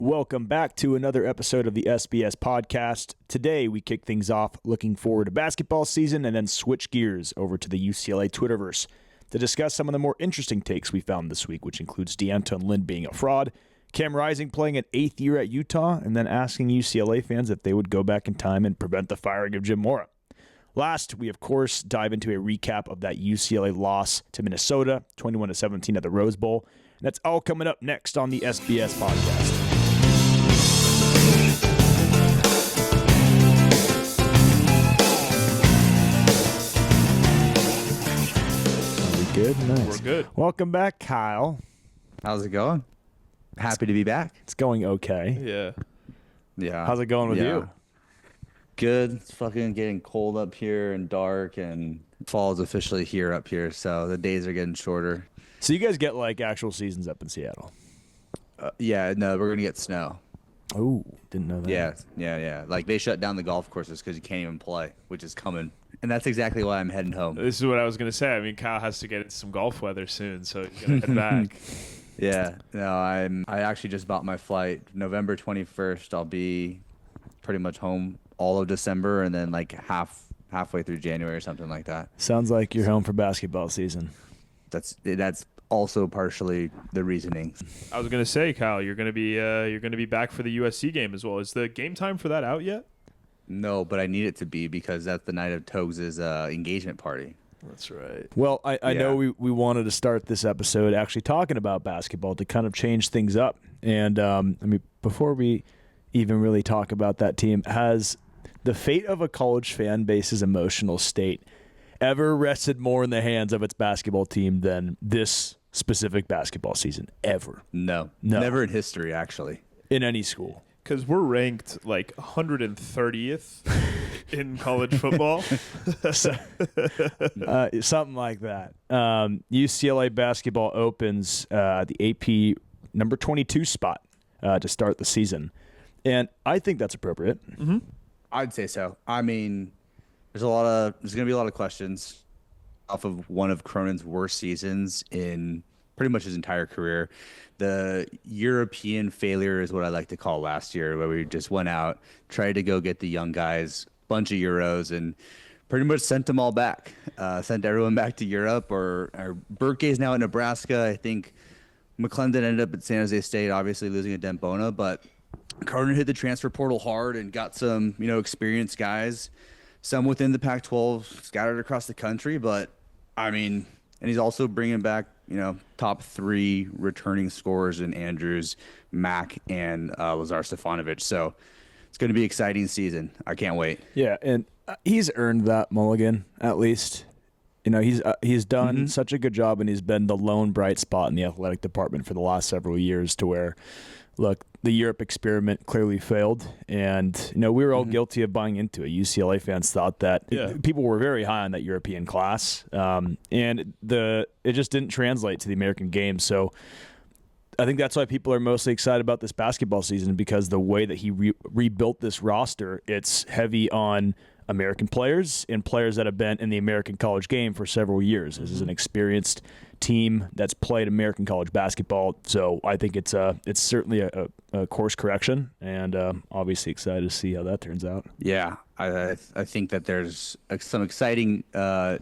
Welcome back to another episode of the SBS podcast. Today, we kick things off looking forward to basketball season and then switch gears over to the UCLA Twitterverse to discuss some of the more interesting takes we found this week, which includes D'Anton Lynn being a fraud, Cam Rising playing an 8th year at Utah, and then asking UCLA fans if they would go back in time and prevent the firing of Jim Mora. Last, we of course dive into a recap of that UCLA loss to Minnesota, 21-17 at the Rose Bowl. And that's all coming up next on the SBS podcast. Good, nice. We're good. Welcome back, Kyle. How's it going? Happy to be back. It's going okay. Yeah. How's it going with you? Good. It's fucking getting cold up here and dark, and fall is officially here up here, so the days are getting shorter. So you guys get like actual seasons up in Seattle? No, we're gonna get snow. Oh, didn't know that. Yeah. Like they shut down the golf courses because you can't even play, which is coming. And that's exactly why I'm heading home. This is what I was going to say. I mean, Kyle has to get into some golf weather soon, so he's going to head back. Yeah. No, I actually just bought my flight. November 21st, I'll be pretty much home all of December and then like halfway through January or something like that. Sounds like you're home for basketball season. That's also partially the reasoning. I was going to say, Kyle, you're going to be back for the USC game as well. Is the game time for that out yet? No, but I need it to be because that's the night of Togs' engagement party. That's right. Well, I know we wanted to start this episode actually talking about basketball to kind of change things up. And before we even really talk about that team, has the fate of a college fan base's emotional state ever rested more in the hands of its basketball team than this specific basketball season? Ever? No. Never in history, actually. In any school. Because we're ranked like 130th in college football. Something like that. UCLA basketball opens the AP number 22 spot to start the season. And I think that's appropriate. Mm-hmm. I'd say so. I mean, there's going to be a lot of questions off of one of Cronin's worst seasons in pretty much his entire career. The European failure is what I like to call last year, where we just went out, tried to go get the young guys, bunch of Euros, and pretty much sent them all back. Sent everyone back to Europe, or Burke's now at Nebraska. I think McClendon ended up at San Jose State, obviously losing a Dembona, but Cronin hit the transfer portal hard and got some, experienced guys, some within the Pac-12 scattered across the country. But I mean, and he's also bringing back, top 3 returning scorers in Andrews, Mack, and Lazar Stefanovic. So it's going to be an exciting season. I can't wait. Yeah, and he's earned that mulligan, at least. He's done such a good job, and he's been the lone bright spot in the athletic department for the last several years to where, look, the Europe experiment clearly failed, and we were all guilty of buying into it. UCLA fans thought that people were very high on that European class, and it just didn't translate to the American game. So I think that's why people are mostly excited about this basketball season, because the way that he rebuilt this roster, it's heavy on American players and players that have been in the American college game for several years. This is an experienced team that's played American college basketball, so I think it's certainly a course correction, and obviously excited to see how that turns out. Yeah, I think that there's some exciting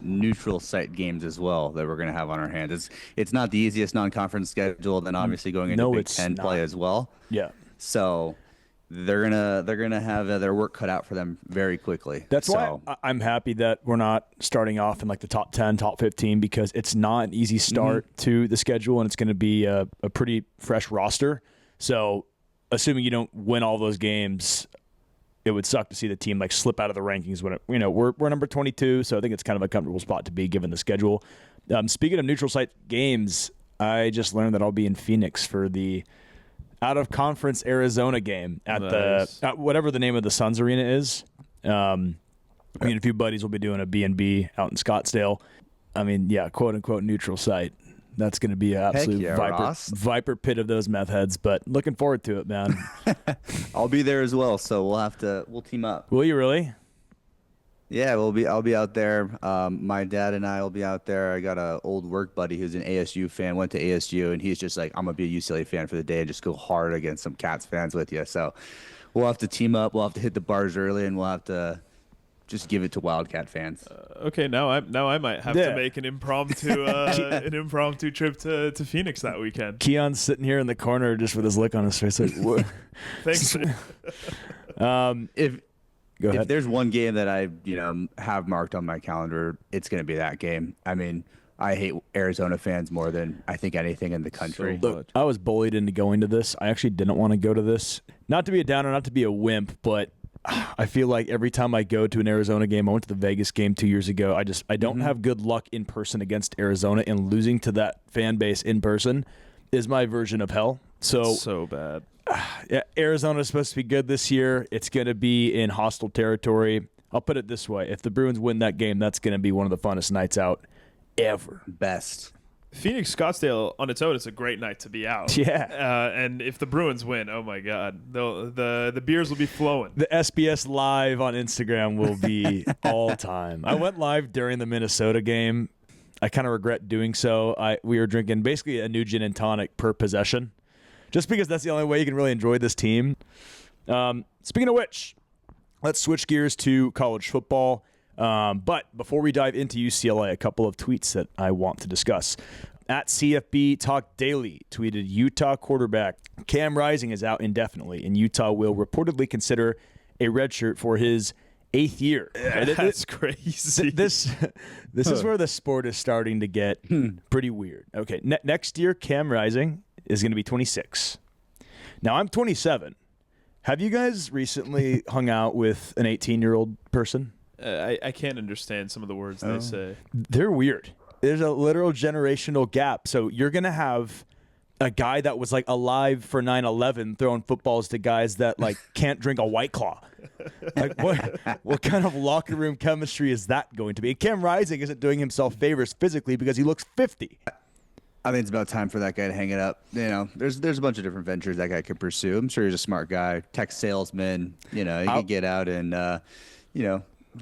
neutral site games as well that we're going to have on our hands. It's not the easiest non-conference schedule, then obviously going into Big Ten play as well. Yeah, so they're gonna have their work cut out for them very quickly. That's why I'm happy that we're not starting off in like the top 10, top 15, because it's not an easy start to the schedule, and it's going to be a pretty fresh roster. So assuming you don't win all those games, it would suck to see the team like slip out of the rankings when we're number 22. So I think it's kind of a comfortable spot to be given the schedule. Speaking of neutral site games, I just learned that I'll be in Phoenix for the out-of-conference Arizona game at at whatever the name of the Suns arena is. A few buddies will be doing a B&B out in Scottsdale. Quote-unquote neutral site. That's going to be an absolute viper pit of those meth heads, but looking forward to it, man. I'll be there as well, so we'll team up. Will you really? Yeah, I'll be out there. My dad and I will be out there. I got a old work buddy who's an ASU fan, went to ASU, and he's just like, I'm gonna be a UCLA fan for the day and just go hard against some Cats fans with you. So we'll have to team up. We'll have to hit the bars early, and we'll have to just give it to Wildcat fans. Okay, now I might have to make an impromptu trip to Phoenix that weekend. Keon's sitting here in the corner just with his look on his face, like, what? Thanks. If there's one game that I have marked on my calendar, it's going to be that game. I mean, I hate Arizona fans more than I think anything in the country. Look, I was bullied into going to this. I actually didn't want to go to this. Not to be a downer, not to be a wimp, but I feel like every time I go to an Arizona game, I went to the Vegas game 2 years ago. I don't have good luck in person against Arizona, and losing to that fan base in person is my version of hell. So bad. Yeah, Arizona is supposed to be good this year. It's going to be in hostile territory. I'll put it this way. If the Bruins win that game, that's going to be one of the funnest nights out ever. Best. Phoenix Scottsdale on its own is a great night to be out. Yeah. And if the Bruins win, oh my God, the beers will be flowing. The SBS live on Instagram will be all time. I went live during the Minnesota game. I kind of regret doing so. We were drinking basically a new gin and tonic per possession, just because that's the only way you can really enjoy this team. Speaking of which, let's switch gears to college football. But before we dive into UCLA, a couple of tweets that I want to discuss. At CFB Talk Daily tweeted, Utah quarterback Cam Rising is out indefinitely, and Utah will reportedly consider a redshirt for his 8th year. That's crazy. This is where the sport is starting to get pretty weird. Okay, next year, Cam Rising is going to be 26. Now, I'm 27. Have you guys recently hung out with an 18-year-old person? I can't understand some of the words they say. They're weird. There's a literal generational gap. So you're going to have a guy that was like alive for 9/11 throwing footballs to guys that like can't drink a White Claw. Like what kind of locker room chemistry is that going to be? Cam Rising isn't doing himself favors physically because he looks 50. I think it's about time for that guy to hang it up. There's a bunch of different ventures that guy could pursue. I'm sure he's a smart guy, tech salesman. He could get out and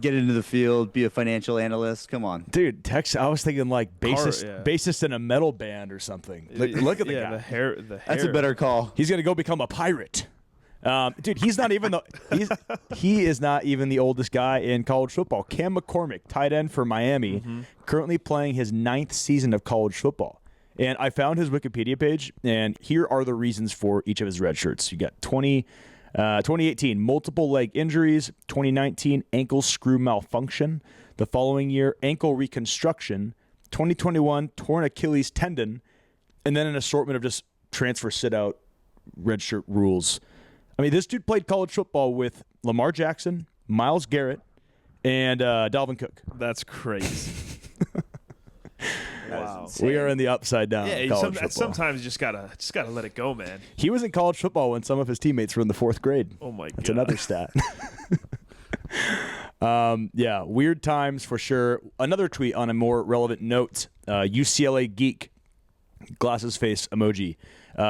get into the field, be a financial analyst. Come on, dude. I was thinking like bassist in a metal band or something. Look at the guy. The hair. That's a better call. He's gonna go become a pirate. Dude, he is not even the oldest guy in college football. Cam McCormick, tight end for Miami, currently playing his 9th season of college football. And I found his Wikipedia page, and here are the reasons for each of his red shirts. You got 2018, multiple leg injuries. 2019, ankle screw malfunction. The following year, ankle reconstruction. 2021, torn Achilles tendon. And then an assortment of just transfer sit-out red shirt rules. I mean, this dude played college football with Lamar Jackson, Myles Garrett, and Dalvin Cook. That's crazy. Wow. We are in the upside down. Yeah, college football. Sometimes you just gotta let it go, man. He was in college football when some of his teammates were in the 4th grade. Oh my God. That's another stat. Yeah, weird times for sure. Another tweet on a more relevant note. UCLA geek, glasses face emoji.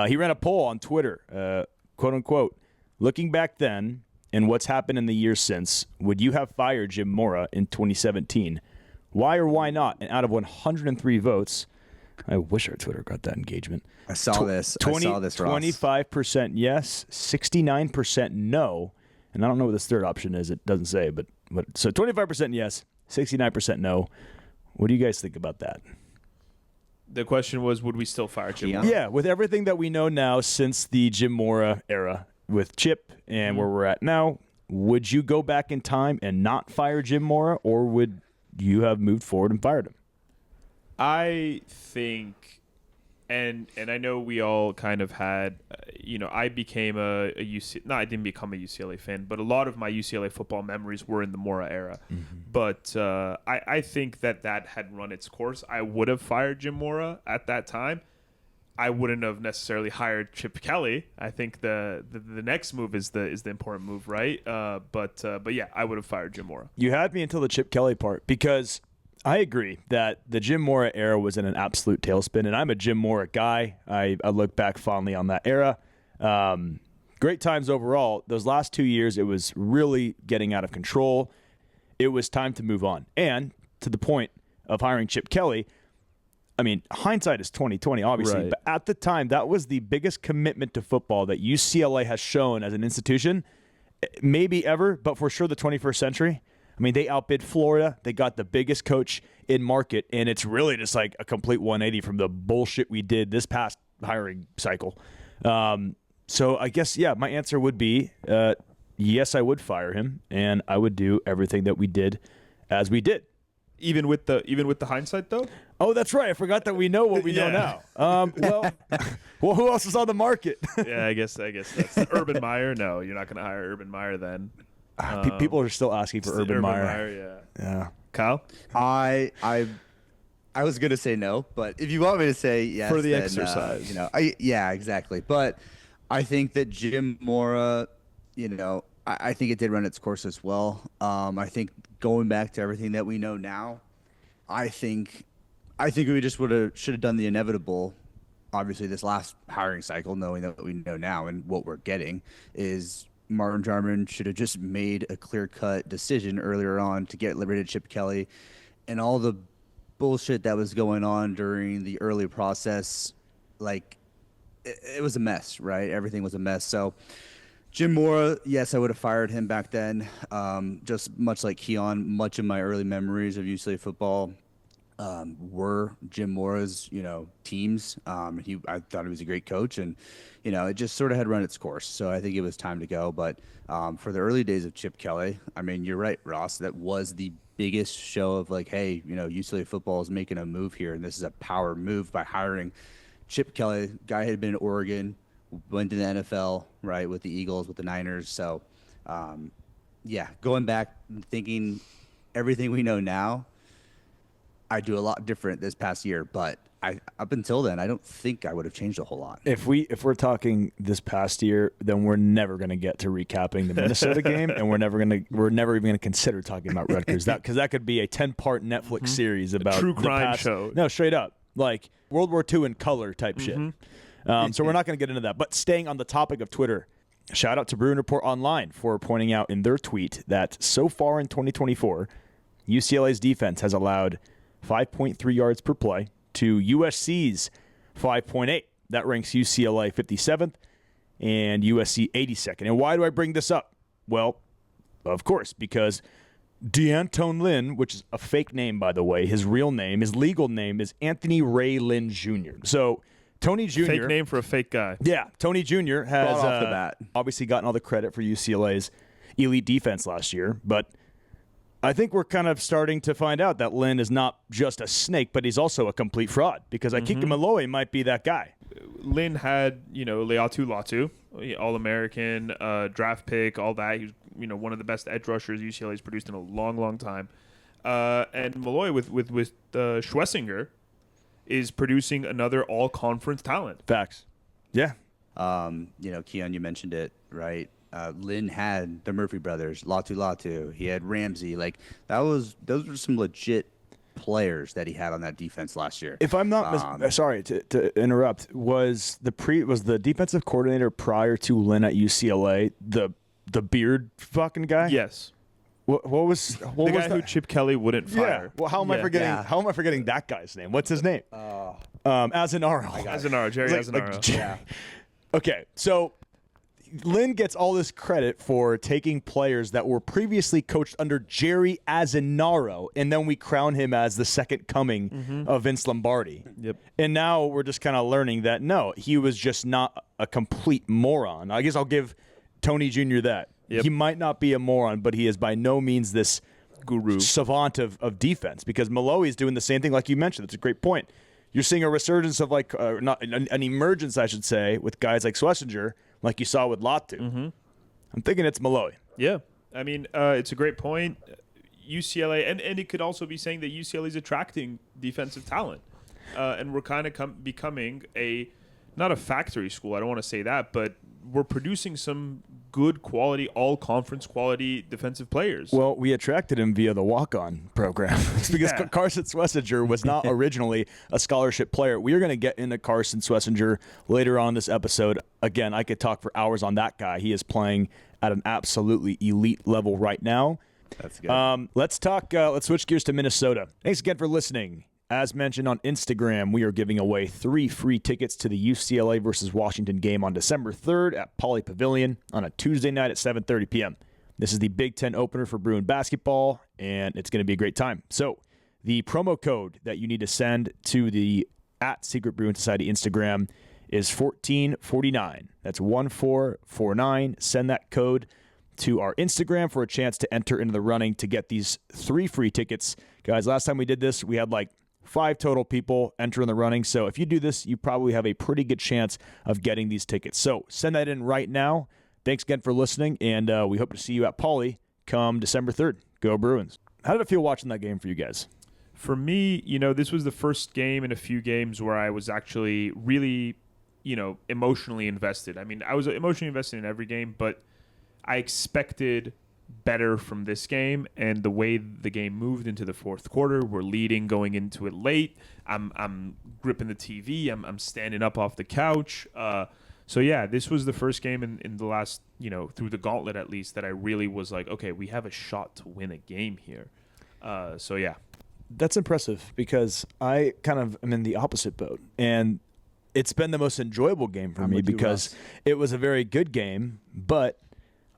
He ran a poll on Twitter, quote unquote, looking back then and what's happened in the years since, would you have fired Jim Mora in 2017? Why or why not? And out of 103 votes, I wish our Twitter got that engagement. I saw this, Ross. 25% yes, 69% no. And I don't know what this third option is. It doesn't say, but so 25% yes, 69% no. What do you guys think about that? The question was, would we still fire Jim Mora? Yeah, with everything that we know now since the Jim Mora era with Chip and where we're at now, would you go back in time and not fire Jim Mora, or would you have moved forward and fired him? I think, and I know we all kind of had, I became a UCLA. No, I didn't become a UCLA fan, but a lot of my UCLA football memories were in the Mora era. But I think that had run its course. I would have fired Jim Mora at that time. I wouldn't have necessarily hired Chip Kelly. I think the next move is the important move, right? But yeah, I would have fired Jim Mora. You had me until the Chip Kelly part, because I agree that the Jim Mora era was in an absolute tailspin, and I'm a Jim Mora guy. I look back fondly on that era. Great times overall. Those last 2 years, it was really getting out of control. it was time to move on. And to the point of hiring Chip Kelly, I mean, hindsight is 20/20, obviously, Right. but at the time, that was the biggest commitment to football that UCLA has shown as an institution, maybe ever, but for sure the 21st century. I mean, they outbid Florida. They got the biggest coach in market, and it's really just like a complete 180 from the bullshit we did this past hiring cycle. So I guess, yeah, my answer would be yes, I would fire him, and I would do everything that we did as we did. Even with the hindsight, though? Oh, that's right. I forgot that we know what we know now. Well, who else is on the market? Yeah, I guess that's Urban Meyer. No, you're not going to hire Urban Meyer then. People are still asking for Urban Meyer. Yeah. Kyle? I was gonna say no, but if you want me to say yes, For the then, exercise. yeah, exactly. But I think that Jim Mora, I think it did run its course as well. I think going back to everything that we know now, I think we just should have done the inevitable. Obviously, this last hiring cycle, knowing that we know now and what we're getting, is Martin Jarman should have just made a clear-cut decision earlier on to get rid of Chip Kelly, and all the bullshit that was going on during the early process. Like, it was a mess, right? Everything was a mess. So Jim Mora, yes, I would have fired him back then. Just much like Keon, much of my early memories of UCLA football were Jim Mora's, teams. I thought he was a great coach, and it just sort of had run its course. So I think it was time to go. But for the early days of Chip Kelly, I mean, you're right, Ross. That was the biggest show of like, hey, UCLA football is making a move here, and this is a power move by hiring Chip Kelly. Guy had been in Oregon, went to the NFL, right, with the Eagles, with the Niners. So, yeah, going back and thinking everything we know now, I do a lot different this past year, but up until then, I don't think I would have changed a whole lot. If we're talking this past year, then we're never going to get to recapping the Minnesota game, and we're never even going to consider talking about Rutgers. Because that could be a 10-part Netflix series about true the crime past, show. No, straight up, like World War II in color type shit. So we're not going to get into that. But staying on the topic of Twitter, shout out to Bruin Report Online for pointing out in their tweet that so far in 2024, UCLA's defense has allowed 5.3 yards per play to USC's 5.8. That ranks UCLA 57th and USC 82nd. And why do I bring this up? Well, of course, because D'Antone Lynn, which is a fake name, by the way, his real name, his legal name is Anthony Ray Lynn Jr. So Tony Jr. Fake name for a fake guy. Yeah, Tony Jr. has off the bat. Obviously gotten all the credit for UCLA's elite defense last year, but I think we're kind of starting to find out that Lynn is not just a snake, but he's also a complete fraud, because Aikika Malloy might be that guy. Lynn had, Leatu Latu, All-American, draft pick, all that. He was, one of the best edge rushers UCLA's produced in a long, long time. And Malloy with Schlesinger is producing another all-conference talent. Facts. Yeah. Keon, you mentioned it, right? Lynn had the Murphy brothers, Latu. He had Ramsey. Like, those were some legit players that he had on that defense last year. If I'm not sorry to interrupt, was the defensive coordinator prior to Lynn at UCLA the beard fucking guy? Yes. What was the was guy that? who Chip Kelly wouldn't fire? Yeah. Well, how am I forgetting? Yeah. How am I forgetting that guy's name? What's his name? Azanaro. Jerry Azanaro. Okay, so Lynn gets all this credit for taking players that were previously coached under Jerry Azanaro, and then we crown him as the second coming of Vince Lombardi. Yep. And now we're just kind of learning that, no, he was just not a complete moron. I guess I'll give Tony Jr. that. Yep. He might not be a moron, but he is by no means this Guru. savant of defense, because Malloy is doing the same thing like you mentioned. That's a great point. You're seeing a resurgence of not an emergence, I should say, with guys like Schlesinger, like you saw with Latu. I'm thinking it's Malloy. Yeah. I mean, it's a great point. UCLA, and it could also be saying that UCLA is attracting defensive talent. And we're kind of becoming not a factory school, I don't want to say that, but we're producing some good quality, all-conference quality defensive players. Well, we attracted him via the walk-on program. It's because Carson Schlesinger was not originally a scholarship player. We are going to get into Carson Schlesinger later on in this episode. Again, I could talk for hours on that guy. He is playing at an absolutely elite level right now. That's good. Let's talk. Let's switch gears to Minnesota. Thanks again for listening. As mentioned on Instagram, we are giving away 3 free tickets to the UCLA versus Washington game on December 3rd at Pauley Pavilion on a Tuesday night at 7:30 p.m. This is the Big Ten opener for Bruin basketball, and it's going to be a great time. So the promo code that you need to send to the @Secret Bruin Society Instagram is 1449. That's 1449. Send that code to our Instagram for a chance to enter into the running to get these 3 free tickets. Guys, last time we did this, we had like 5 total people enter in the running. So if you do this, you probably have a pretty good chance of getting these tickets. So send that in right now. Thanks again for listening, and we hope to see you at Pauley come December 3rd. Go Bruins. How did it feel watching that game for you guys? For me, this was the first game in a few games where I was actually really, emotionally invested. I mean, I was emotionally invested in every game, but I expected better from this game, and the way the game moved into the fourth quarter, we're leading going into it late. I'm gripping the TV. I'm standing up off the couch. So yeah, this was the first game in the last, through the gauntlet at least, that I really was like, okay, we have a shot to win a game here. So yeah. That's impressive because I kind of am in the opposite boat, and it's been the most enjoyable game for me because it was a very good game, but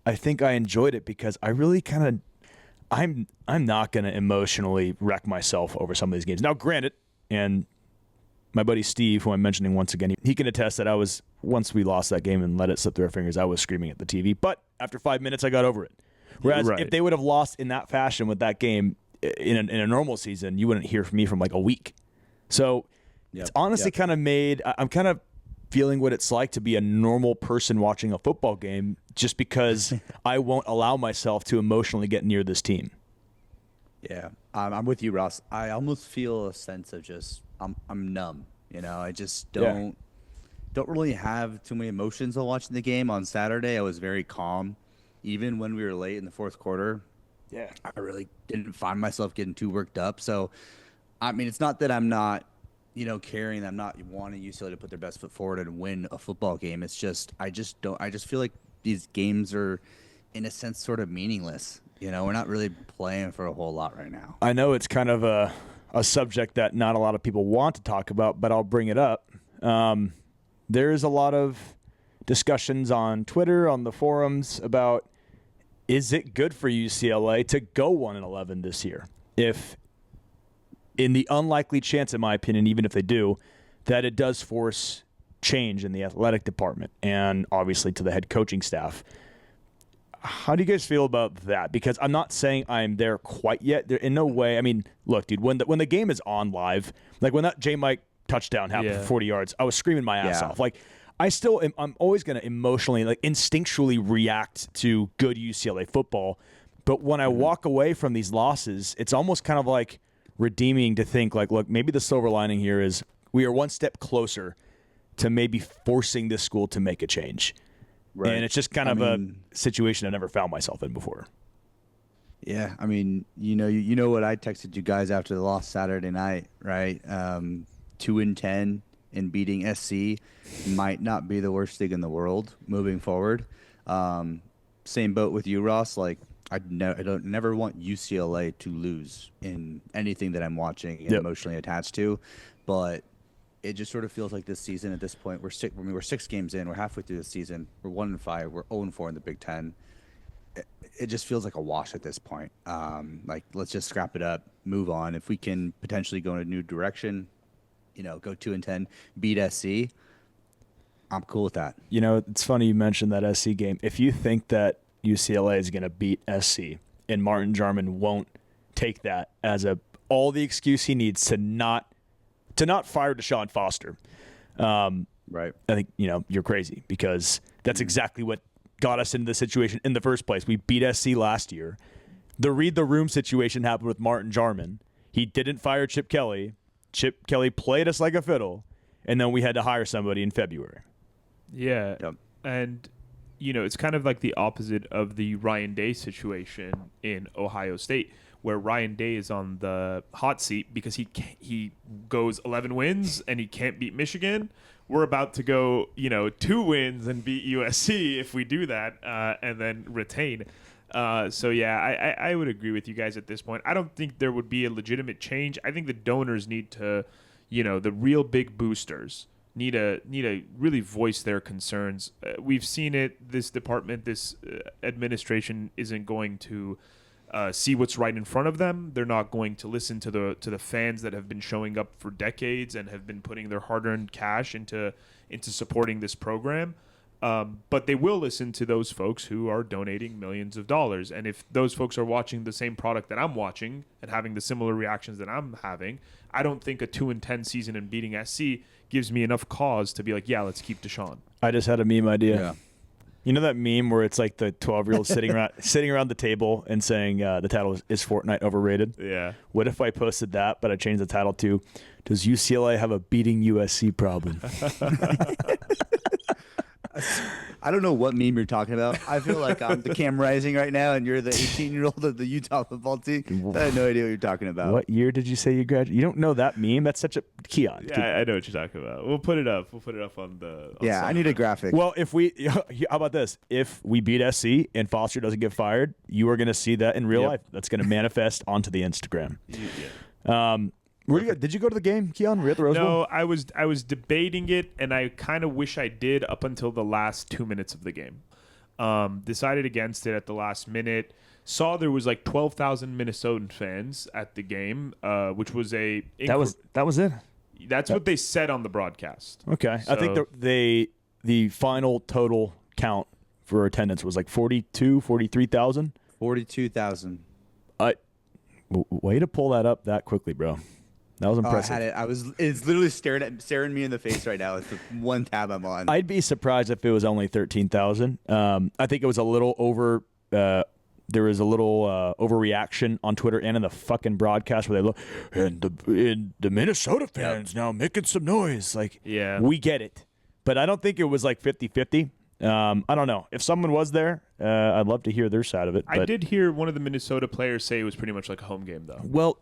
I think I enjoyed it because I really kind of I'm not going to emotionally wreck myself over some of these games. Now, granted, and my buddy Steve, who I'm mentioning once again, he can attest that once we lost that game and let it slip through our fingers, I was screaming at the TV. But after 5 minutes, I got over it. Whereas if they would have lost in that fashion with that game in a normal season, you wouldn't hear from me from like a week. So it's honestly kind of I'm kind of feeling what it's like to be a normal person watching a football game just because I won't allow myself to emotionally get near this team. Yeah, I'm with you, Ross. I almost feel a sense of just I'm numb. I just don't really have too many emotions while watching the game. On Saturday, I was very calm, even when we were late in the fourth quarter. Yeah, I really didn't find myself getting too worked up. So, I mean, it's not that I'm not caring. I'm not wanting UCLA to put their best foot forward and win a football game. It's just I just feel like these games are, in a sense, sort of meaningless. We're not really playing for a whole lot right now. I know it's kind of a subject that not a lot of people want to talk about, but I'll bring it up. There's a lot of discussions on Twitter, on the forums about, is it good for UCLA to go 1-11 this year? If, in the unlikely chance, in my opinion, even if they do, that it does force change in the athletic department and obviously to the head coaching staff. How do you guys feel about that? Because I'm not saying I'm there quite yet. There, in no way. I mean, look, dude, when the game is on live, like when that J. Mike touchdown happened for 40 yards, I was screaming my ass off. Like, I'm always going to emotionally, like instinctually react to good UCLA football. But when I walk away from these losses, it's almost kind of like redeeming to think like, look, maybe the silver lining here is we are one step closer to maybe forcing this school to make a change. Right. And it's just kind of a situation I never found myself in before. Yeah, I mean, you know what I texted you guys after the loss Saturday night, right? 2-10 and beating SC might not be the worst thing in the world moving forward. Same boat with you, Ross. Like, I don't never want UCLA to lose in anything that I'm watching and emotionally attached to, but it just sort of feels like this season at this point, we're 6 games in, we're halfway through the season, we're 1-5, we're 0-4 in the Big Ten. It just feels like a wash at this point. Like, let's just scrap it up, move on. If we can potentially go in a new direction, go 2-10, beat SC, I'm cool with that. It's funny you mentioned that SC game. If you think that UCLA is going to beat SC and Martin Jarman won't take that as all the excuse he needs to not fire Deshaun Foster, right? I think you're crazy, because that's exactly what got us into the situation in the first place. We beat SC last year. The read the room situation happened with Martin Jarman. He didn't fire Chip Kelly. Chip Kelly played us like a fiddle, and then we had to hire somebody in February. Yeah, and it's kind of like the opposite of the Ryan Day situation in Ohio State, where Ryan Day is on the hot seat because he goes 11 wins and he can't beat Michigan. We're about to go, 2 wins and beat USC if we do that, and then retain. I would agree with you guys at this point. I don't think there would be a legitimate change. I think the donors need to, the real big boosters need to really voice their concerns. We've seen it. This department, this administration isn't going to see what's right in front of them. They're not going to listen to the fans that have been showing up for decades and have been putting their hard-earned cash into supporting this program. But they will listen to those folks who are donating millions of dollars. And if those folks are watching the same product that I'm watching and having the similar reactions that I'm having, I don't think a 2-10 season and beating SC gives me enough cause to be like, yeah, let's keep Deshaun. I just had a meme idea. Yeah. You know that meme where it's like the 12-year-old sitting around the table and saying the title is Fortnite overrated? Yeah. What if I posted that, but I changed the title to, does UCLA have a beating USC problem? I don't know what meme you're talking about. I feel like I'm the Cam Rising right now, and you're the 18-year-old of the Utah football team. I have no idea what you're talking about. What year did you say you graduated? You don't know that meme? That's such a Keon. Yeah, I know what you're talking about. We'll put it up. We'll put it up on the. Yeah, I need a graphic. Well, how about this? If we beat SC and Foster doesn't get fired, you are going to see that in real life. That's going to manifest onto the Instagram. Yeah. Did you go to the game, Keon? Were you at the Rose Bowl? No, I was debating it, and I kind of wish I did up until the last 2 minutes of the game. Decided against it at the last minute. Saw there was like 12,000 Minnesotan fans at the game, which was that was it. That's what they said on the broadcast. Okay, So, I think the final total count for attendance was like 43,000. 42,000. Way to pull that up that quickly, bro. That was impressive. I had it. It's literally staring me in the face right now. It's the one tab I'm on. I'd be surprised if it was only 13,000. I think it was a little over. There was a little overreaction on Twitter and in the fucking broadcast where they look and the Minnesota fans now making some noise. Like, yeah, we get it, but I don't think it was like 50-50. I don't know. If someone was there, I'd love to hear their side of it. I did hear one of the Minnesota players say it was pretty much like a home game, though. Well,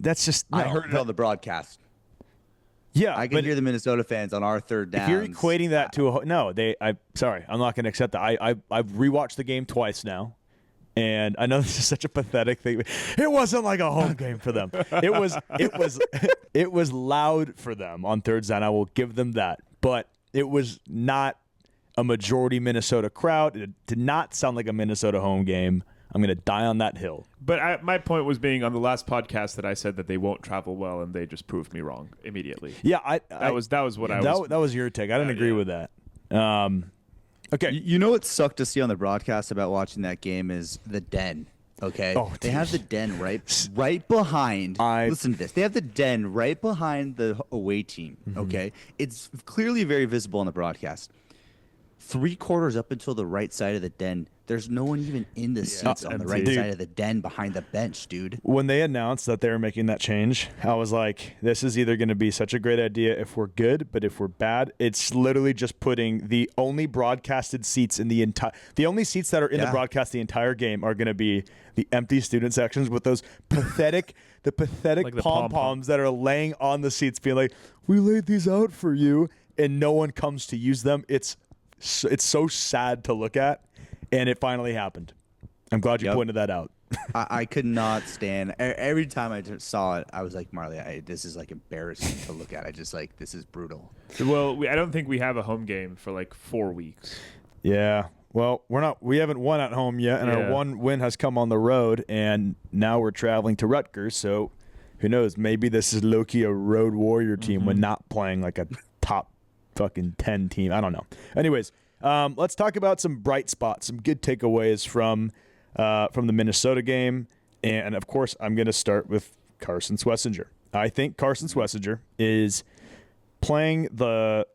that's just I heard it on the broadcast. Yeah, I can hear the Minnesota fans on our third down. If you're equating that to sorry, I'm not going to accept that. I've rewatched the game twice now, and I know this is such a pathetic thing. It wasn't like a home game for them. It was loud for them on third down. I will give them that, but it was not a majority Minnesota crowd. It did not sound like a Minnesota home game. I'm going to die on that hill. But my point was being on the last podcast that I said that they won't travel well, and they just proved me wrong immediately. Yeah, that was what I was. That was your take. I didn't agree with that. Okay. You know what sucked to see on the broadcast about watching that game is the den. Okay, they have the den right behind. Listen to this. They have the den right behind the away team. Okay, it's clearly very visible on the broadcast. 3/4 up until the right side of the den, there's no one even in the seats on the right side of the den behind the bench, dude. When they announced that they were making that change, I was like, this is either going to be such a great idea if we're good, but if we're bad, it's literally just putting the only broadcasted seats in the only seats that are in the broadcast the entire game are going to be the empty student sections with those pathetic like pom-poms that are laying on the seats being like, we laid these out for you, and no one comes to use them. It's so sad to look at, and it finally happened. I'm glad you pointed that out. I could not stand. Every time I saw it, I was like, Marley, this is like embarrassing to look at. I just like, this is brutal. Well, I don't think we have a home game for like 4 weeks. Yeah. Well, we haven't won at home yet, and our one win has come on the road, and now we're traveling to Rutgers. So who knows? Maybe this is low-key a road warrior team when not playing like a top fucking 10 team. I don't know. Anyways, let's talk about some bright spots, some good takeaways from the Minnesota game. And of course, I'm going to start with Carson Swessinger. I think Carson Swessinger is playing the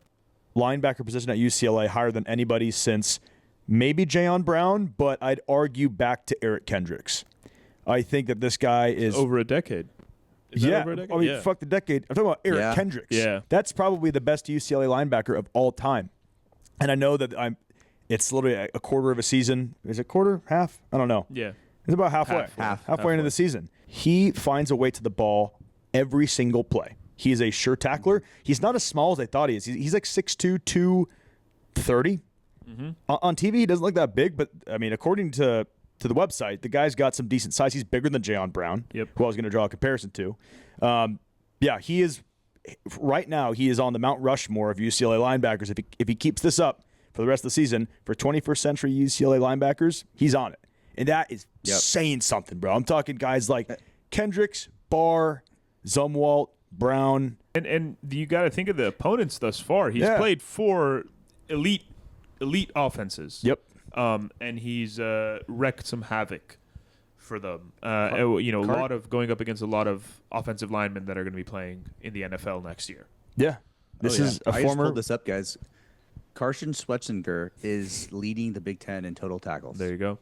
linebacker position at UCLA higher than anybody since maybe Jayon Brown, but I'd argue back to Eric Kendricks. I think that this guy is over a decade. I mean, fuck the decade. I'm talking about Eric Kendricks. Yeah. That's probably the best UCLA linebacker of all time. And I know that it's literally a quarter of a season. Is it quarter? Half? I don't know. Yeah. He's about halfway into the season. He finds a way to the ball every single play. He is a sure tackler. He's not as small as I thought he is. He's like 6'2", 230. On TV, he doesn't look that big, but I mean, according to the website, the guy's got some decent size. He's bigger than Jayon Brown, who I was going to draw a comparison to. He is right now. He is on the Mount Rushmore of UCLA linebackers. If he keeps this up for the rest of the season, for 21st century UCLA linebackers, he's on it, and that is saying something, bro. I'm talking guys like Kendricks, Barr, Zumwalt, Brown, and you got to think of the opponents thus far. He's played 4 elite offenses. Yep. And he's wrecked some havoc for them. A lot of going up against a lot of offensive linemen that are going to be playing in the NFL next year. Yeah. This is a I former. just pulled this up, guys. Carson Schwarzenegger is leading the Big Ten in total tackles. There you go.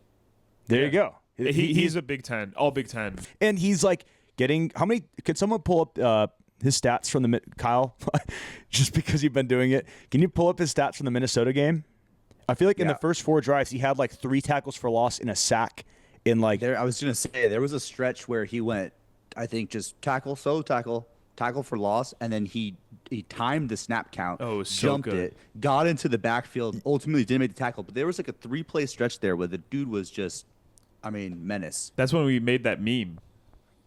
There you go. He's a Big Ten, all Big Ten. And he's like getting how many? Can someone pull up his stats from the Kyle? Just because you've been doing it, can you pull up his stats from the Minnesota game? I feel like in the first 4 drives, he had like 3 tackles for loss and a sack. In like I was gonna say there was a stretch where he went, I think, just tackle for loss, and then he timed the snap count. Oh, so jumped good. it, got into the backfield, ultimately didn't make the tackle. But there was like a 3-play stretch there where the dude was just, menace. That's when we made that meme.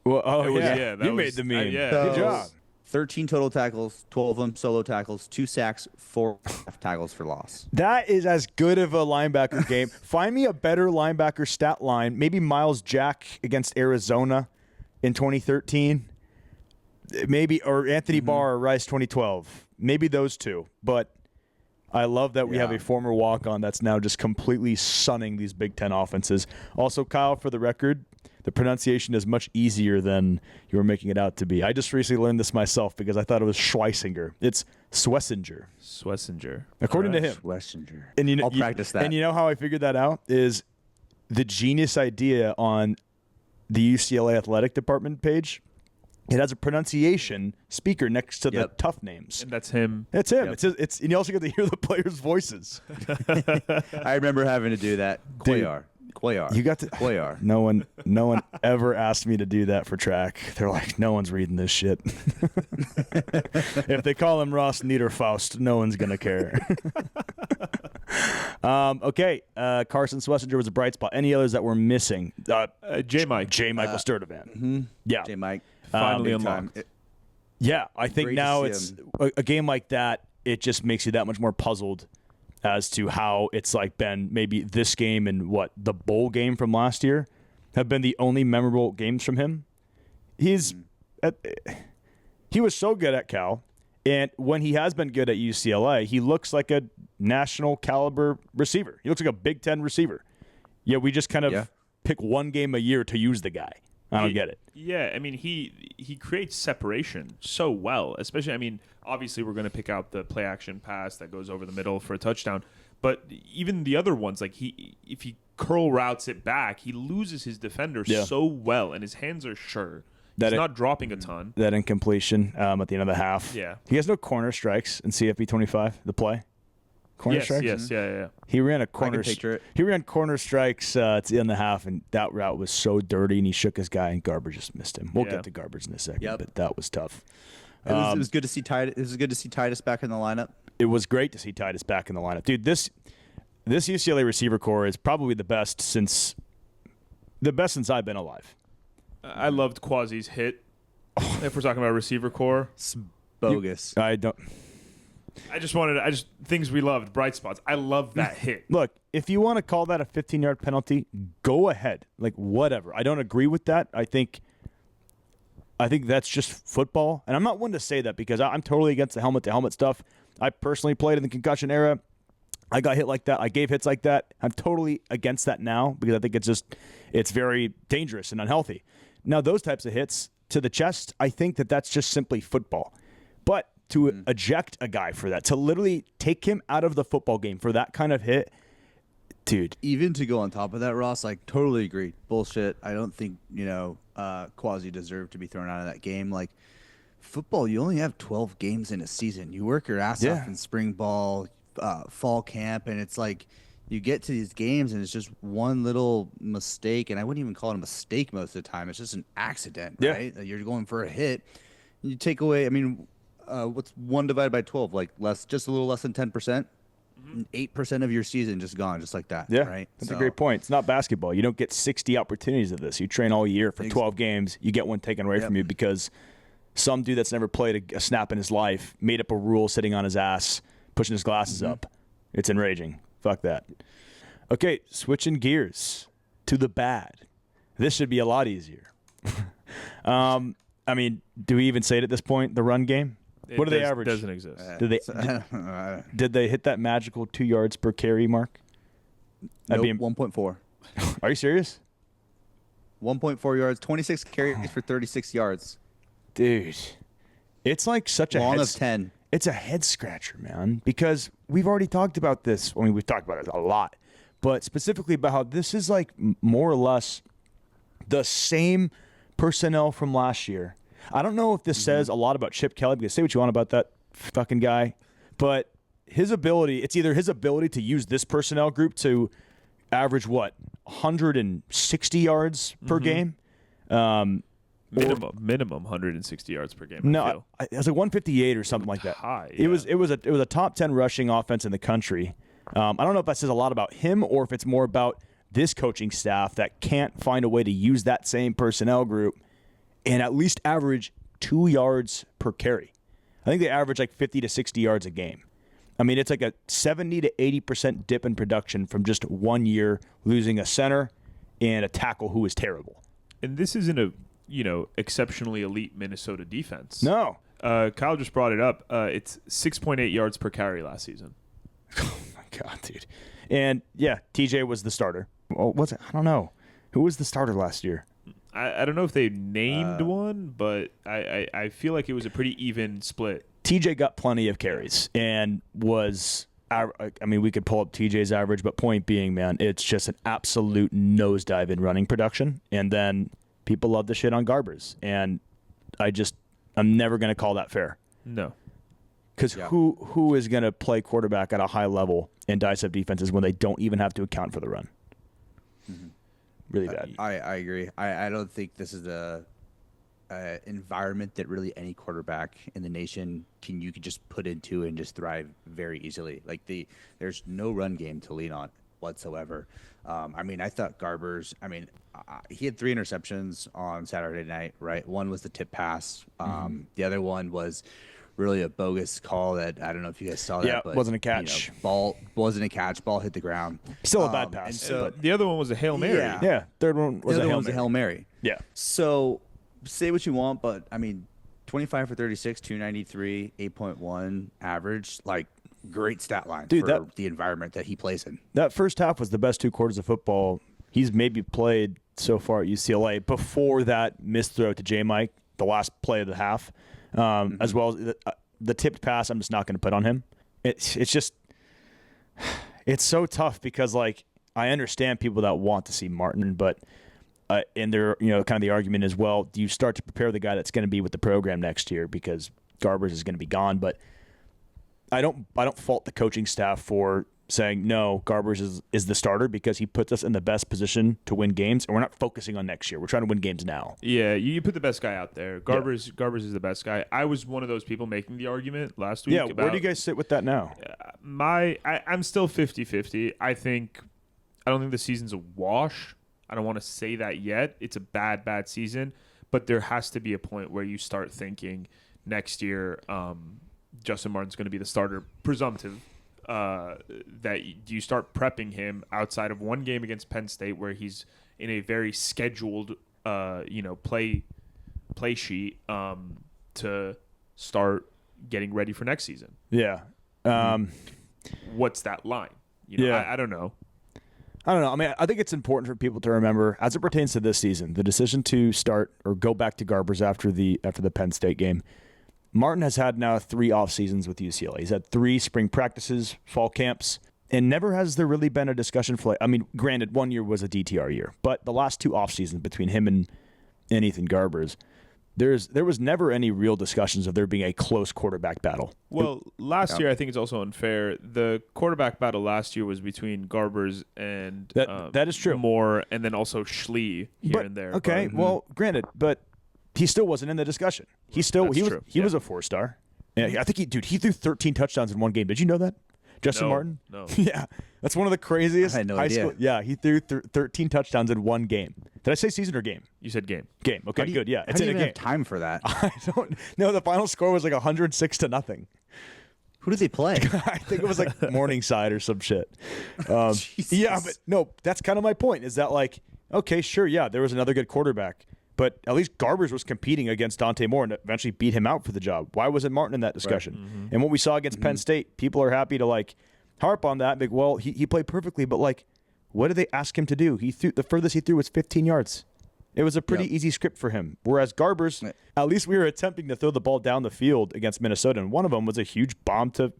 well, you made the meme. Good job. 13 total tackles, 12 of them solo tackles, 2 sacks, 4 tackles for loss. That is as good of a linebacker game. Find me a better linebacker stat line. Maybe Miles Jack against Arizona in 2013. Maybe, or Anthony Barr or Rice 2012. Maybe those two. But I love that we have a former walk-on that's now just completely sunning these Big Ten offenses. Also, Kyle, for the record, the pronunciation is much easier than you were making it out to be. I just recently learned this myself because I thought it was Schweisinger. It's Swessinger. According to him. Swessinger. And I'll practice that. And you know how I figured that out? Is the genius idea on the UCLA athletic department page. It has a pronunciation speaker next to the tough names. And that's him. That's him. Yep. It's and you also get to hear the players' voices. I remember having to do that. Cuellar. You got to Cuellar. No one ever asked me to do that for track. They're like, no one's reading this shit. If they call him Ross Niederfaust, no one's gonna care. Okay. Carson Swessinger was a bright spot. Any others that were missing? J. Michael Sturdivant. Yeah. J. Mike. Finally unlocked. Yeah, I think Great now to it's see a game like that. It just makes you that much more puzzled as to how it's like been maybe this game and the bowl game from last year have been the only memorable games from him. He was so good at Cal, and when he has been good at UCLA, he looks like a national caliber receiver. He looks like a Big Ten receiver. Yeah, we just kind of pick one game a year to use the guy. I don't get it. Yeah, I mean, he creates separation so well, especially, obviously we're going to pick out the play action pass that goes over the middle for a touchdown, but even the other ones, like if he curl routes it back, he loses his defender so well, and his hands are sure. He's not dropping a ton. That incompletion at the end of the half. Yeah. He has no corner strikes in CFB 25, the play. Corner strikes? Yes, yeah. He ran a corner. I can picture it. He ran corner strikes at the end of the half, and that route was so dirty. And he shook his guy, and Garbage just missed him. We'll get to Garbage in a second, but that was tough. It was good to see Titus. It was good to see Titus back in the lineup. It was great to see Titus back in the lineup, dude. This UCLA receiver core is probably the best since I've been alive. I loved Quasi's hit. If we're talking about receiver core, It's bogus. Things we loved, bright spots. I love that hit. Look, if you want to call that a 15-yard penalty, go ahead. Like, whatever. I don't agree with that. I think that's just football. And I'm not one to say that because I'm totally against the helmet-to-helmet stuff. I personally played in the concussion era. I got hit like that. I gave hits like that. I'm totally against that now because I think it's very dangerous and unhealthy. Now, those types of hits to the chest, I think that's just simply football. But to eject a guy for that, to literally take him out of the football game for that kind of hit, dude. Even to go on top of that, Ross, like, totally agree. Bullshit. I don't think, Quasi deserved to be thrown out of that game. Like, football, you only have 12 games in a season. You work your ass off in spring ball, fall camp, and it's like you get to these games and it's just one little mistake, and I wouldn't even call it a mistake most of the time. It's just an accident, right? You're going for a hit, and you take away. I mean, what's 1 divided by 12? Like just a little less than 10%. 8% of your season just gone, just like that. Yeah, right. That's a great point. It's not basketball. You don't get 60 opportunities of this. You train all year for 12 games. You get one taken away from you because some dude that's never played a snap in his life made up a rule sitting on his ass, pushing his glasses up. It's enraging. Fuck that. Okay, switching gears to the bad. This should be a lot easier. I mean, do we even say it at this point? The run game. What do they average? Doesn't exist. Did they hit that magical 2 yards per carry mark? Nope, 1.4. Are you serious? 1.4 yards, 26 carries for 36 yards. Dude, it's like such a long of 10. It's a head scratcher, man, because we've already talked about this. I mean, we've talked about it a lot, but specifically about how this is like more or less the same personnel from last year. I don't know if this says a lot about Chip Kelly, because say what you want about that fucking guy, but his ability, it's either his ability to use this personnel group to average, 160 yards per game? Minimum 160 yards per game. No, it was like 158 or something like that. High, It was a top 10 rushing offense in the country. I don't know if that says a lot about him or if it's more about this coaching staff that can't find a way to use that same personnel group and at least average 2 yards per carry. I think they average like 50 to 60 yards a game. I mean, it's like a 70 to 80% dip in production from just 1 year losing a center and a tackle who is terrible. And this isn't a exceptionally elite Minnesota defense. No. Kyle just brought it up. It's 6.8 yards per carry last season. Oh my God, dude. And yeah, TJ was the starter. Oh, what's it? I don't know. Who was the starter last year? I don't know if they named one, but I feel like it was a pretty even split. TJ got plenty of carries and was, I mean, we could pull up TJ's average, but point being, man, it's just an absolute nosedive in running production. And then people love the shit on Garbers. And I'm never going to call that fair. No. Because who is going to play quarterback at a high level and dice up defenses when they don't even have to account for the run? Mm-hmm. Really bad. I agree. I don't think this is a environment that really any quarterback in the nation you could just put into and just thrive very easily. Like there's no run game to lean on whatsoever. I mean, I thought Garbers. I mean, he had 3 interceptions on Saturday night. Right, one was the tip pass. The other one was really a bogus call that I don't know if you guys saw that. Yeah, but, wasn't a catch. Ball wasn't a catch. Ball hit the ground. Still a bad pass. And so the other one was a Hail Mary. Yeah. Third one was a Hail Mary. Yeah. So say what you want, but I mean, 25 for 36, 293, 8.1 average, like great stat line for the environment that he plays in. That first half was the best 2 quarters of football he's maybe played so far at UCLA before that missed throw to J. Mike, the last play of the half. As well as the tipped pass, I'm just not going to put on him. It's just, it's so tough because, like, I understand people that want to see Martin, but and they're, kind of the argument is, well, do you start to prepare the guy that's going to be with the program next year because Garbers is going to be gone? But I don't fault the coaching staff for saying, no, Garbers is the starter because he puts us in the best position to win games, and we're not focusing on next year. We're trying to win games now. Yeah, you put the best guy out there. Garbers is the best guy. I was one of those people making the argument last week. Yeah, where do you guys sit with that now? I'm still 50-50. I don't think the season's a wash. I don't want to say that yet. It's a bad season, but there has to be a point where you start thinking next year Justin Martin's going to be the starter, presumptive. That you start prepping him outside of one game against Penn State where he's in a very scheduled play sheet to start getting ready for next season. Yeah. What's that line? I don't know. I mean, I think it's important for people to remember, as it pertains to this season, the decision to start or go back to Garbers after the Penn State game. Martin has had now 3 off seasons with UCLA. He's had 3 spring practices, fall camps, and never has there really been a discussion for, I mean, granted, 1 year was a DTR year, but the last 2 off seasons between him and Ethan Garbers, there was never any real discussions of there being a close quarterback battle. Well, last year I think it's also unfair. The quarterback battle last year was between Garbers and that is true. Moore, and then also Schlee here and there. Okay, well, granted, but he still wasn't in the discussion. He was a 4-star. Yeah, I think he threw 13 touchdowns in one game. Did you know that? Justin Martin? No. Yeah. That's one of the craziest I had no high idea. school. Yeah, he threw 13 touchdowns in one game. Did I say season or game? You said game. Game. Okay, good. Yeah, it's How do in you a even game. have time for that? I don't know. The final score was like 106-0. Who did they play? I think it was like Morningside or some shit. Yeah, but no, that's kind of my point. Is that like, okay, sure, yeah, there was another good quarterback, but at least Garbers was competing against Dante Moore and eventually beat him out for the job. Why wasn't Martin in that discussion? Right. Mm-hmm. And what we saw against Penn State, people are happy to like harp on that. Like, well, he played perfectly, but like, what did they ask him to do? The furthest he threw was 15 yards. It was a pretty easy script for him. Whereas Garbers, at least we were attempting to throw the ball down the field against Minnesota, and one of them was a huge bomb to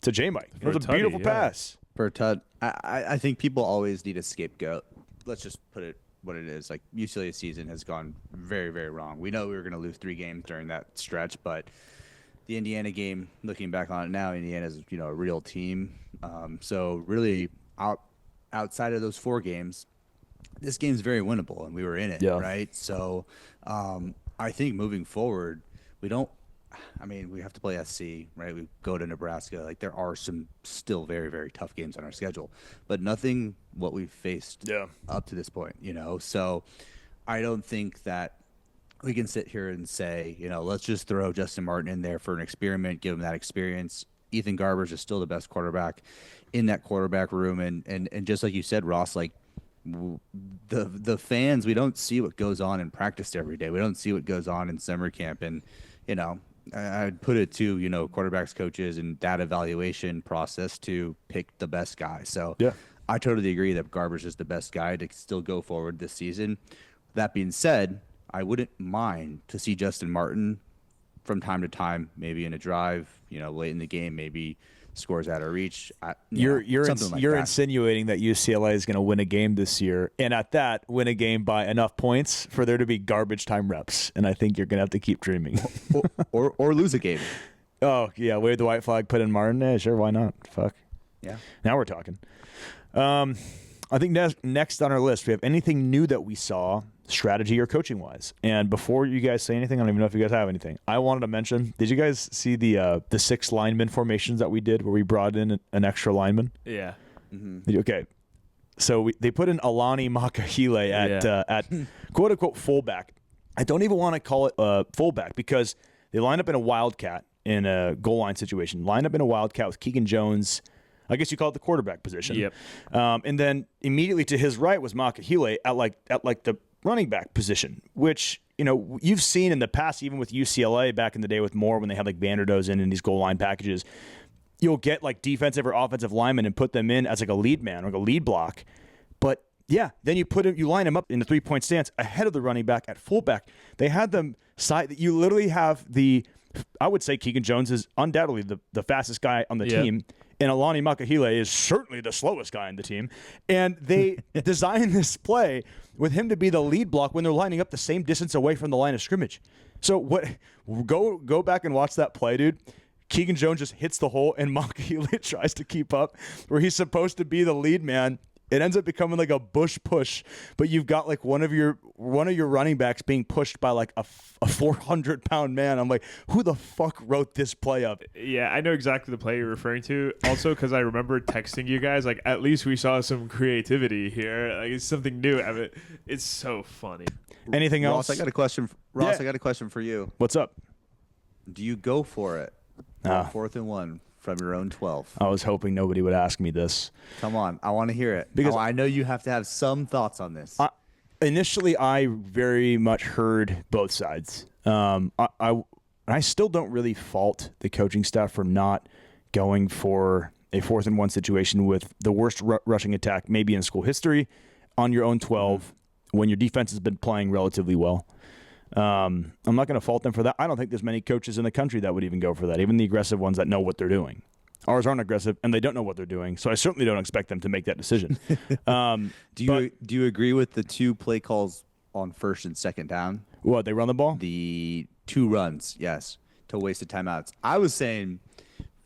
J-Mike. It was a beautiful pass. For a tut. I think people always need a scapegoat. Let's just put it what it is. Like, UCLA's season has gone very, very wrong. We know we were going to lose 3 games during that stretch, but the Indiana game, looking back on it now, Indiana's a real team. So really, outside of those 4 games, this game's very winnable, and we were in it, right? So I think moving forward, we have to play SC, right? We go to Nebraska. Like, there are some still very, very tough games on our schedule, but nothing what we've faced up to this point, So I don't think that we can sit here and say, let's just throw Justin Martin in there for an experiment, give him that experience. Ethan Garbers is still the best quarterback in that quarterback room. And just like you said, Ross, like, the fans, we don't see what goes on in practice every day. We don't see what goes on in summer camp. And, I'd put it to, quarterbacks, coaches, and that evaluation process to pick the best guy. So I totally agree that Garbers is the best guy to still go forward this season. That being said, I wouldn't mind to see Justin Martin from time to time, maybe in a drive, late in the game, maybe scores out of reach. You're that. insinuating that UCLA is going to win a game this year, and at that, win a game by enough points for there to be garbage time reps. And I think you're going to have to keep dreaming. or lose a game. Oh, yeah, wave the white flag, put in Martin. Yeah, sure, why not? Fuck. Yeah. Now we're talking. I think next on our list, we have anything new that we saw, strategy or coaching-wise. And before you guys say anything, I don't even know if you guys have anything. I wanted to mention, did you guys see the 6 lineman formations that we did where we brought in an extra lineman? Yeah. Mm-hmm. Okay. So they put in Alani Makahile at quote-unquote fullback. I don't even want to call it fullback because they lined up in a wildcat in a goal line situation. Lined up in a wildcat with Keegan Jones. I guess you call it the quarterback position. Yep. And then immediately to his right was Makahile at the running back position, which, you've seen in the past, even with UCLA back in the day with Moore when they had like Vanderdoes in these goal line packages. You'll get like defensive or offensive linemen and put them in as like a lead man or like a lead block. But yeah, then you line them up in the 3-point stance ahead of the running back at fullback. They had them side. You literally have I would say Keegan Jones is undoubtedly the fastest guy on the team. And Alani Makahile is certainly the slowest guy on the team. And they designed this play with him to be the lead block when they're lining up the same distance away from the line of scrimmage. So go back and watch that play, dude. Keegan Jones just hits the hole and Makahile tries to keep up where he's supposed to be the lead man. It ends up becoming like a bush push, but you've got like one of your running backs being pushed by like a 400-pound man. I'm like, who the fuck wrote this play up? Yeah, I know exactly the play you're referring to. Also, because I remember texting you guys, like, at least we saw some creativity here. Like, it's something new. I mean, it's so funny. Anything else? Ross, I got a question. Ross, I got a question for you. What's up? Do you go for it? 4th and 1 from your own 12. I was hoping nobody would ask me this. Come on, I want to hear it because I know you have to have some thoughts on this. Initially, I very much heard both sides. I still don't really fault the coaching staff for not going for a 4th and 1 situation with the worst rushing attack maybe in school history on your own 12 when your defense has been playing relatively well. I'm not going to fault them for that. I don't think there's many coaches in the country that would even go for that, even the aggressive ones that know what they're doing. Ours aren't aggressive, and they don't know what they're doing, so I certainly don't expect them to make that decision. Do you agree with the 2 play calls on 1st and 2nd down? What, they run the ball? The 2 runs, yes, to wasted timeouts. I was saying,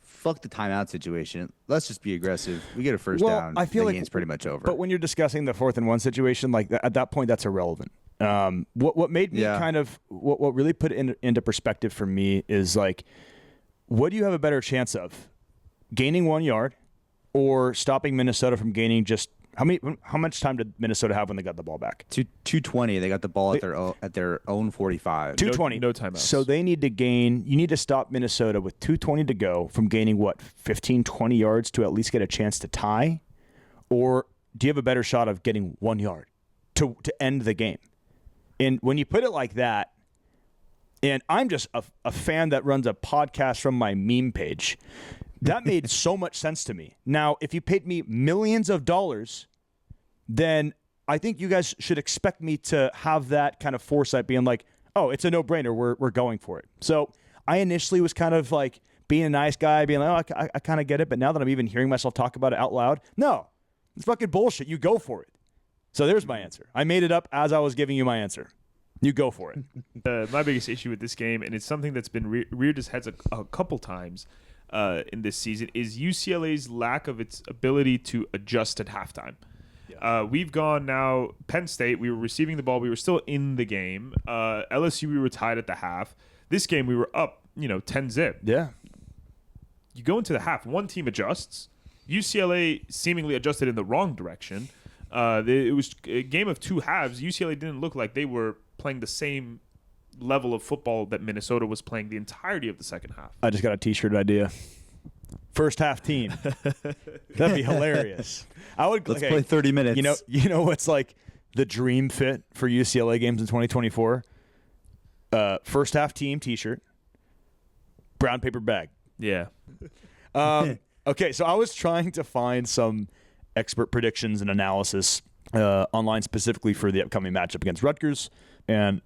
fuck the timeout situation. Let's just be aggressive. We get a first down. I feel the like game's pretty much over. But when you're discussing the 4th and 1 situation, like at that point, that's irrelevant. What made me kind of what really put it into perspective for me is like, what do you have a better chance of, gaining 1 yard, or stopping Minnesota from gaining just how much time did Minnesota have when they got the ball back? 2:20. They got the ball at their own 45. 2:20. No timeouts. So they need to gain. You need to stop Minnesota with 2:20 to go from gaining 15, 20 yards to at least get a chance to tie, or do you have a better shot of getting 1 yard to end the game? And when you put it like that, and I'm just a fan that runs a podcast from my meme page, that made so much sense to me. Now, if you paid me millions of dollars, then I think you guys should expect me to have that kind of foresight, being like, oh, it's a no-brainer. We're going for it. So I initially was kind of like being a nice guy, being like, oh, I kind of get it. But now that I'm even hearing myself talk about it out loud, no, it's fucking bullshit. You go for it. So there's my answer. I made it up as I was giving you my answer. You go for it. My biggest issue with this game, and it's something that's been reared its heads a couple times in this season, is UCLA's lack of its ability to adjust at halftime. Yeah. We've gone now, Penn State, we were receiving the ball. We were still in the game. LSU, we were tied at the half. This game, we were up, 10-zip. Yeah. You go into the half, one team adjusts. UCLA seemingly adjusted in the wrong direction. It was a game of 2 halves. UCLA didn't look like they were playing the same level of football that Minnesota was playing the entirety of the second half. I just got a T-shirt idea. First half team. That'd be hilarious. Let's play 30 minutes. You know what's like the dream fit for UCLA games in 2024? First half team T-shirt, brown paper bag. Yeah. Okay, so I was trying to find some expert predictions and analysis online specifically for the upcoming matchup against Rutgers, and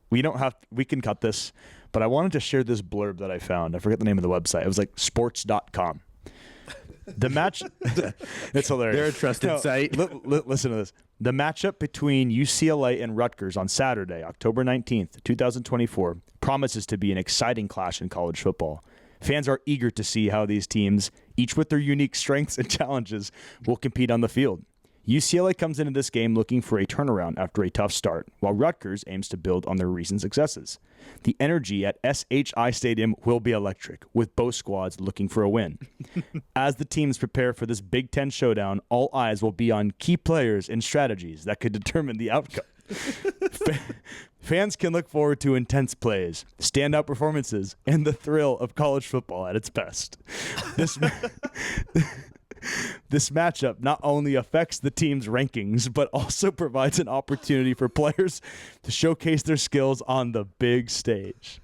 we can cut this, but I wanted to share this blurb that I found. I forget the name of the website. It was like sports.com. The match, it's hilarious. They're a trusted site. Listen to this. The matchup between UCLA and Rutgers on Saturday, October 19th, 2024, promises to be an exciting clash in college football. Fans are eager to see how these teams, each with their unique strengths and challenges, will compete on the field. UCLA comes into this game looking for a turnaround after a tough start, while Rutgers aims to build on their recent successes. The energy at SHI Stadium will be electric, with both squads looking for a win. As the teams prepare for this Big Ten showdown, all eyes will be on key players and strategies that could determine the outcome. Fans can look forward to intense plays, standout performances, and the thrill of college football at its best. This matchup not only affects the team's rankings, but also provides an opportunity for players to showcase their skills on the big stage.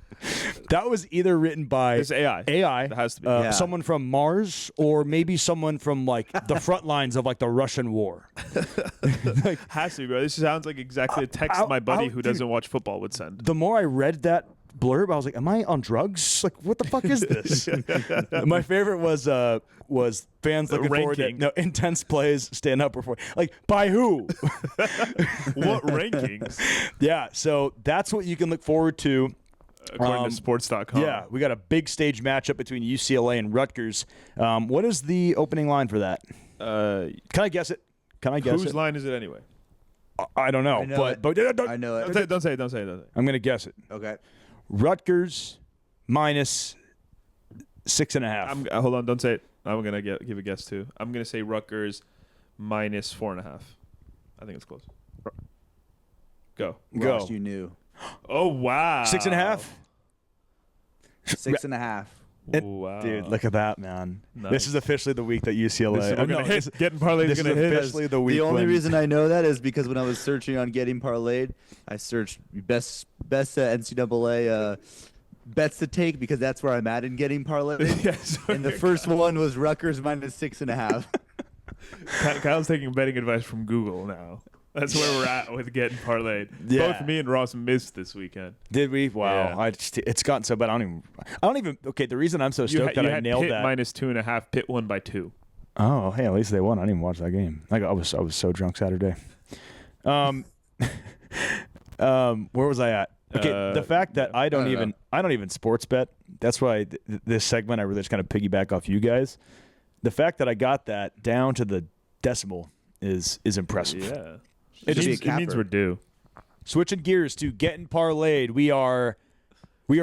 That was either written by It's AI. That has to be. someone from Mars, or maybe someone from like the front lines of like the Russian war. Has to be, bro. This sounds like exactly a text my buddy who doesn't watch football would send. The more I read that blurb, I was like, am I on drugs? Like, what the fuck is this? My favorite was fans looking forward to intense plays, stand up before. Like, by who? What rankings? Yeah, so that's what you can look forward to. According to sports.com. Yeah, we got a big stage matchup between UCLA and Rutgers. What is the opening line for that? Can I guess it? Whose line is it anyway? I don't know. I know but I know it. Don't say it. I'm going to guess it. Okay. Rutgers minus 6.5. Hold on, don't say it. I'm going to give a guess too. I'm going to say Rutgers minus 4.5. I think it's close. Go. Ross, you knew. Oh, wow. 6.5? 6.5. Wow. Dude, look at that, man. Nice. This is officially the week that UCLA. Getting parlayed This is is going to hit. officially the week. The only when- reason I know that is because when I was searching on getting parlayed, I searched best NCAA bets to take, because that's where I'm at in getting parlayed. Yes. And the first one was Rutgers minus 6.5. Kyle's taking betting advice from Google now. That's where we're at with getting parlayed. Yeah. Both me and Ross missed this weekend. Did we? Wow. Yeah. It's gotten so bad. I don't even. Okay, the reason I'm so stoked that I nailed Pitt that. minus 2.5. Pitt won by 2. Oh, hey, at least they won. I didn't even watch that game. I was so drunk Saturday. Where was I at? Okay, the fact that I don't know. even sports bet. That's why this segment I really just kind of piggyback off you guys. The fact that I got that down to the decimal is impressive. Yeah. It means we're due. Switching gears to getting parlayed, we are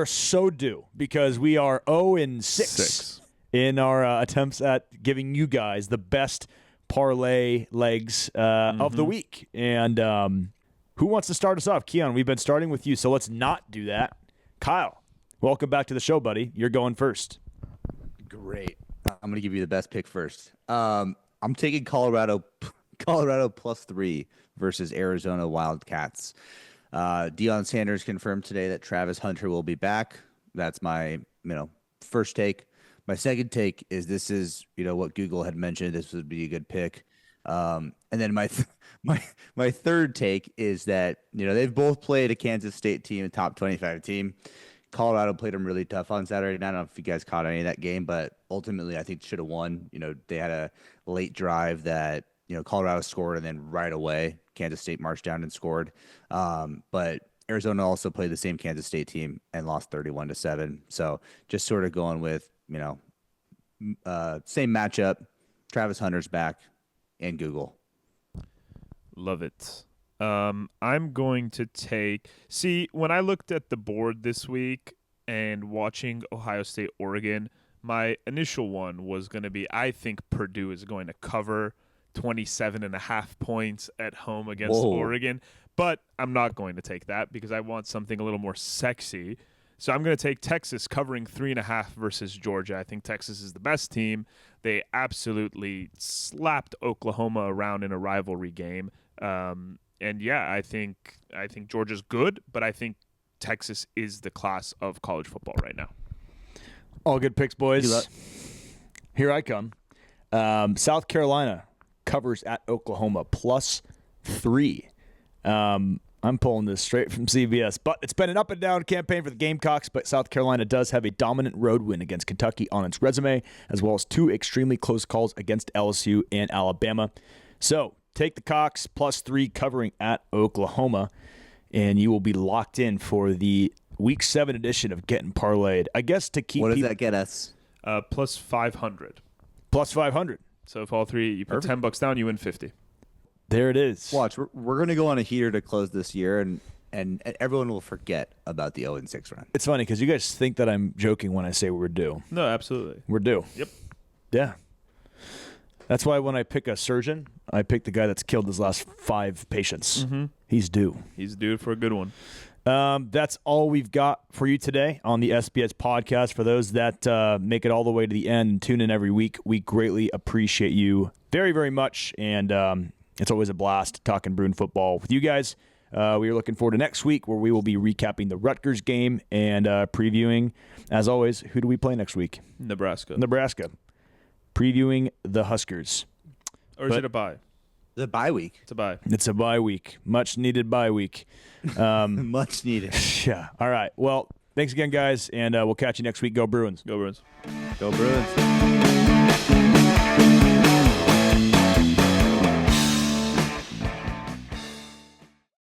so due because we are 0-6 in our attempts at giving you guys the best parlay legs of the week. And who wants to start us off? Keon, we've been starting with you, so let's not do that. Kyle, welcome back to the show, buddy. You're going first. Great. I'm going to give you the best pick first. I'm taking Colorado +3 versus Arizona Wildcats. Deion Sanders confirmed today that Travis Hunter will be back. That's my first take. My second take is this is what Google had mentioned. This would be a good pick. And then my third take is that they've both played a Kansas State team, a top 25 team. Colorado played them really tough on Saturday night. I don't know if you guys caught any of that game, but ultimately I think should have won. They had a late drive that Colorado scored, and then right away Kansas State marched down and scored. But Arizona also played the same Kansas State team and lost 31-7. So just sort of going with same matchup. Travis Hunter's back, and Google. Love it. I'm going to take. See, when I looked at the board this week and watching Ohio State, Oregon, my initial one was going to be I think Purdue is going to cover 27.5 points at home against Oregon. But I'm not going to take that because I want something a little more sexy. So I'm going to take Texas covering 3.5 versus Georgia. I think Texas is the best team. They absolutely slapped Oklahoma around in a rivalry game. And yeah, I think Georgia's good, but I think Texas is the class of college football right now. All good picks, boys. Here I come. South Carolina covers at Oklahoma +3. I'm pulling this straight from CBS, but it's been an up and down campaign for the Gamecocks, but South Carolina does have a dominant road win against Kentucky on its resume, as well as 2 extremely close calls against LSU and Alabama. So take the Cox +3 covering at Oklahoma, and you will be locked in for the Week 7 edition of Getting Parlayed. I guess to keep what does that get us? +500. +500. So if all three, you put $10 down, you win 50. There it is. Watch, we're going to go on a heater to close this year, and everyone will forget about the 0-6 run. It's funny because you guys think that I'm joking when I say we're due. No, absolutely. We're due. Yep. Yeah. That's why when I pick a surgeon, I pick the guy that's killed his last 5 patients. Mm-hmm. He's due. He's due for a good one. That's all we've got for you today on the SBS podcast. For those that make it all the way to the end and tune in every week, we greatly appreciate you very, very much. And it's always a blast talking Bruin football with you guys. We are looking forward to next week where we will be recapping the Rutgers game and previewing, as always, who do we play next week? Nebraska. Previewing the Huskers. Or is it a bye? The bye week. It's a bye. It's a bye week. Much needed bye week. Much needed. Yeah. All right. Well, thanks again, guys, and we'll catch you next week. Go Bruins. Go Bruins. Go Bruins.